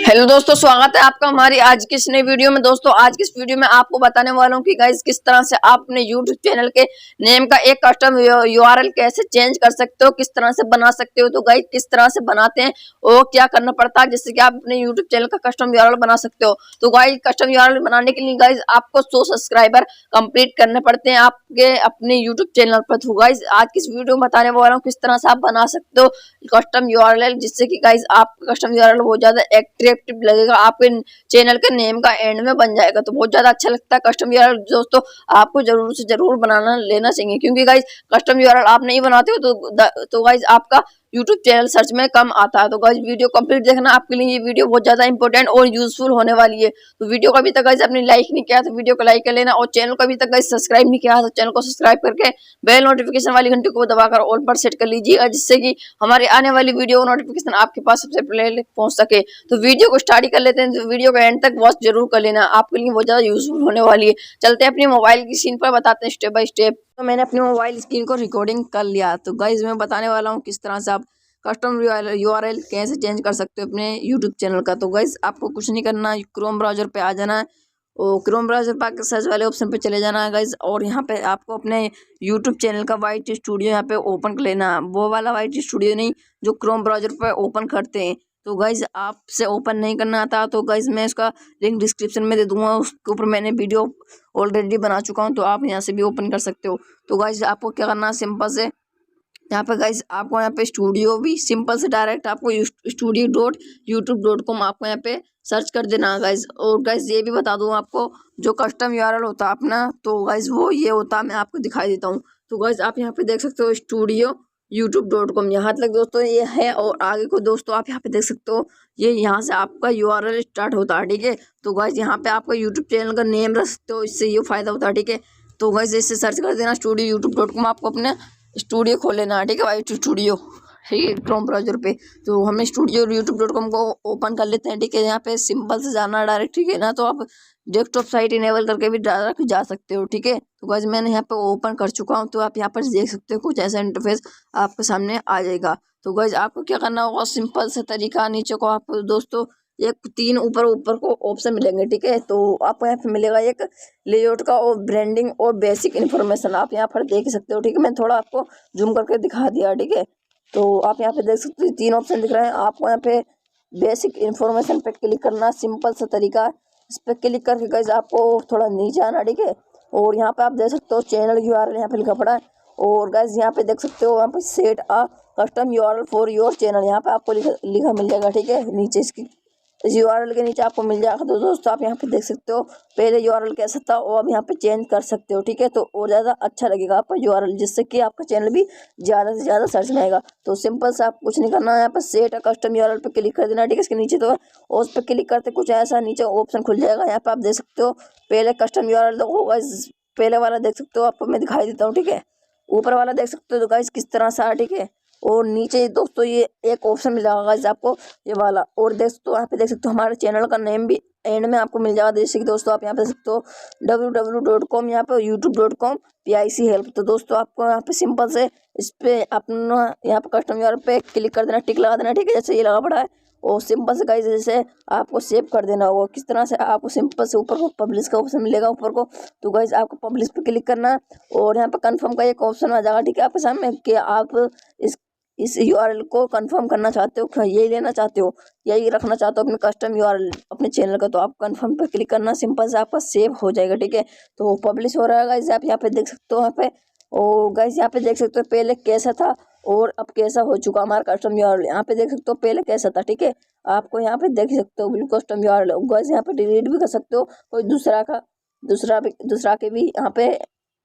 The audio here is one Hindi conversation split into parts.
हेलो दोस्तों, स्वागत है आपका हमारी आज की इस नई वीडियो में। दोस्तों आज की इस वीडियो में आपको बताने वाला हूँ कि गाइस किस तरह से आप अपने यूट्यूब चैनल के नेम का एक कस्टम यूआरएल कैसे चेंज कर सकते हो, किस तरह से बना सकते हो। तो गाइस किस तरह से बनाते हैं और क्या करना पड़ता है जिससे कि आप अपने यूट्यूब चैनल का कस्टम यूआरएल बना सकते हो। तो गाइस कस्टम यूआरएल बनाने के लिए गाइस आपको 100 सब्सक्राइबर कंप्लीट करने पड़ते हैं आपके अपने यूट्यूब चैनल पर। तो गाइस आज की इस वीडियो में बताने वाला हूँ किस तरह से आप बना सकते हो कस्टम यूआरएल, जिससे कि गाइस आपका कस्टम यूआरएल बहुत ज्यादा अट्रैक्टिव लगेगा, आपके चैनल के नेम का एंड में बन जाएगा। तो बहुत ज्यादा अच्छा लगता है कस्टम यूआरएल। दोस्तों आपको जरूर से जरूर बनाना लेना चाहिए, क्योंकि गाइस कस्टम यूआरएल आप नहीं बनाते हो तो गाइस आपका यूट्यूब चैनल सर्च में कम आता है। तो गाइस वीडियो कंप्लीट देखना, आपके लिए ये वीडियो बहुत ज्यादा इंपॉर्टेंट और यूजफुल होने वाली है। तो वीडियो को अभी तक गाइस आपने लाइक नहीं किया तो वीडियो को लाइक कर लेना, और चैनल को अभी तक गाइस सब्सक्राइब नहीं किया तो चैनल को सब्सक्राइब करके बेल नोटिफिकेशन वाली घंटी को दबाकर ऑल पर सेट कर लीजिएगा, जिससे कि हमारे आने वाली वीडियो नोटिफिकेशन आपके पास सबसे पहले पहुंच सके। तो वीडियो को स्टार्ट कर लेते हैं, तो वीडियो को एंड तक वॉच जरूर कर लेना, आपके लिए बहुत ज्यादा यूजफुल होने वाली है। चलते हैं अपनी मोबाइल की स्क्रीन पर, बताते हैं स्टेप बाय स्टेप। तो मैंने अपनी मोबाइल स्क्रीन को रिकॉर्डिंग कर लिया। तो गाइस मैं बताने वाला हूँ किस तरह से आप कस्टम यूआरएल कैसे चेंज कर सकते हो अपने यूट्यूब चैनल का। तो गाइस आपको कुछ नहीं करना, क्रोम ब्राउजर पे आ जाना है और क्रोम ब्राउजर पर आकर सर्च वाले ऑप्शन पे चले जाना है गाइस, और यहाँ पे आपको अपने यूट्यूब चैनल का वाइट स्टूडियो यहाँ पे ओपन कर लेना है। वो वाला वाइट स्टूडियो नहीं जो क्रोम ब्राउजर पे ओपन करते हैं। तो गाइज आपसे ओपन नहीं करना आता तो गाइज मैं इसका लिंक डिस्क्रिप्शन में दे दूंगा, उसके ऊपर मैंने वीडियो ऑलरेडी बना चुका हूँ, तो आप यहाँ से भी ओपन कर सकते हो। तो गाइज आपको क्या करना है, सिंपल से यहाँ पे गाइस आपको यहाँ पे स्टूडियो भी सिंपल से डायरेक्ट आपको studio.youtube.com आपको यहाँ पे सर्च कर देना है गाइस। और गाइस ये भी बता दूँ आपको, जो कस्टम यूआरएल होता है अपना, तो गाइस वो ये होता है, मैं आपको दिखाई देता हूँ। तो गाइस आप यहाँ पे देख सकते हो studio.youtube.com, यहाँ तक दोस्तों ये है, और आगे को दोस्तों आप यहाँ पे देख सकते हो ये यहाँ से आपका यूआरएल स्टार्ट होता है, ठीक है। तो गाइस यहाँ पे आपका यूट्यूब चैनल का नेम रख सकते हो, इससे ये फायदा होता है, ठीक है। तो गाइस इससे सर्च कर देना studio.youtube.com, आपको अपने स्टूडियो खोल लेना है, ठीक है, वाइट स्टूडियो, ठीक है, क्रोम ब्राउजर पे। तो हमें studio.youtube.com को ओपन कर लेते हैं, ठीक है। यहाँ पे सिंपल से जाना डायरेक्ट, ठीक है ना। तो आप डेस्कटॉप साइट इनेबल करके भी डायरेक्ट जा सकते हो, ठीक है। तो गाइस मैंने यहाँ पे ओपन कर चुका हूँ, तो आप यहाँ पर देख सकते हो कुछ ऐसा इंटरफेस आपके सामने आ जाएगा। तो गाइस आपको क्या करना होगा, सिंपल से तरीका, नीचे को आप दोस्तों एक 3 ऊपर ऊपर को ऑप्शन मिलेंगे, ठीक है। तो आपको यहाँ पे मिलेगा एक लेआउट का और ब्रांडिंग और बेसिक इन्फॉर्मेशन, आप यहाँ पर देख सकते हो, ठीक है। मैं थोड़ा आपको जूम करके दिखा दिया, ठीक है। तो आप यहाँ पे देख सकते हो 3 ऑप्शन दिख रहे हैं आपको। यहाँ पे बेसिक इन्फॉर्मेशन पे क्लिक करना, सिंपल सा तरीका, इस पर क्लिक करके गाइस आपको थोड़ा नीचे आना, ठीक है। और यहाँ पे आप देख सकते हो चैनल यूआरएल यहाँ पे लिखा पड़ा है, और गाइस यहाँ पे देख सकते हो यहाँ पे set a custom URL for your channel, यहाँ पे आपको लिखा मिल जाएगा, ठीक है। नीचे इसकी इस यूआरएल के नीचे आपको मिल जाएगा। तो दोस्तों आप यहाँ पे देख सकते हो पहले यूआरएल कैसा था और अब यहाँ पे चेंज कर सकते हो, ठीक है। तो और ज़्यादा अच्छा लगेगा आपका यूआरएल, जिससे कि आपका चैनल भी ज़्यादा से ज़्यादा सर्च में आएगा। तो सिंपल से आप कुछ नहीं करना है, यहाँ पर सेट अ कस्टम यूआरएल पे क्लिक कर देना, ठीक है। इसके नीचे तो और उस पर क्लिक करते कुछ ऐसा नीचे ऑप्शन खुल जाएगा। यहाँ पे आप देख सकते हो पहले कस्टम यूआरएल होगा, पहले वाला देख सकते हो, आपको मैं दिखाई देता हूँ, ठीक है। ऊपर वाला देख सकते हो तो गाइस किस तरह से, ठीक है। और नीचे दोस्तों ये एक ऑप्शन मिल जाएगा गाइस आपको, ये वाला। और दोस्तों यहाँ पे देख सकते हो हमारे चैनल का नेम भी एंड में आपको मिल जाएगा, जैसे कि दोस्तों आप यहाँ पे देख सकते हो www.com, यहाँ पे youtube.com PIC हेल्प। तो दोस्तों आपको यहाँ पे सिंपल से इस पे अपना यहाँ पे कस्टम यूआरएल पे क्लिक कर देना, टिक लगा देना, ठीक है, जैसे ये लगा पड़ा है। और सिंपल से गाइस जैसे आपको सेव कर देना होगा, किस तरह से आपको सिंपल से ऊपर को पब्लिश का ऑप्शन मिलेगा ऊपर को। तो गाइस आपको पब्लिश पे क्लिक करना है, और यहाँ पे कंफर्म का एक ऑप्शन आ जाएगा, ठीक है, आपके सामने, कि आप इस यूआरएल को कंफर्म करना चाहते हो, यही लेना चाहते हो, यही रखना चाहते हो अपने कस्टम यूआरएल अपने चैनल का। तो आप कंफर्म पे क्लिक करना, सिंपल से आपका सेव हो जाएगा, ठीक है। तो पब्लिश हो रहा है गाइस, आप यहाँ पे देख सकते हो यहाँ पे। और गाइस यहाँ पे देख सकते हो पहले कैसा था और अब कैसा हो चुका हमारा कस्टम यूआरएल, यहाँ पे देख सकते हो पहले कैसा था, ठीक है। आपको यहाँ पे देख सकते हो बिल्कुल कस्टम यूआरएल। गाइस यहाँ पे डिलीट भी कर सकते हो, कोई दूसरा के भी यहाँ पे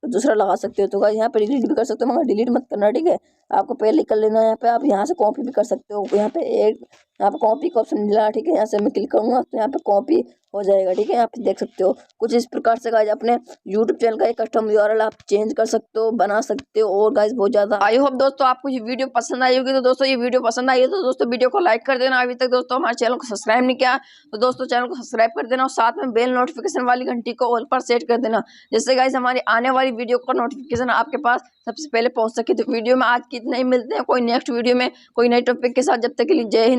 दूसरा लगा सकते हो। तो गाइस यहाँ पे डिलीट भी कर सकते हो, मगर डिलीट मत करना, ठीक है। आपको पहले कर लेना है। यहाँ पे आप यहाँ से कॉपी भी कर सकते हो, यहाँ पे यहाँ पे कॉपी का ऑप्शन मिला है, ठीक है। यहाँ से मैं क्लिक करूंगा तो यहाँ पे कॉपी हो जाएगा, ठीक है। यहाँ पे देख सकते हो कुछ इस प्रकार से गाइस अपने यूट्यूब चैनल का एक कस्टम यूआरएल आप चेंज कर सकते हो, बना सकते हो। और गाइस बहुत ज्यादा आई होप दोस्तों आपको ये वीडियो पसंद आई होगी। तो दोस्तों ये वीडियो पसंद आई है तो दोस्तों वीडियो को लाइक कर देना, अभी तक दोस्तों हमारे चैनल को सब्सक्राइब नहीं किया तो दोस्तों चैनल को सब्सक्राइब कर देना, और साथ में बेल नोटिफिकेशन वाली घंटी को ऑल पर सेट कर देना, जिससे गाइस हमारी आने वाली वीडियो का नोटिफिकेशन आपके पास सबसे पहले पहुंच सके। तो वीडियो में आज की इतना ही, मिलते हैं कोई नेक्स्ट वीडियो में कोई नए टॉपिक के साथ, जब तक के लिए जय हिंद।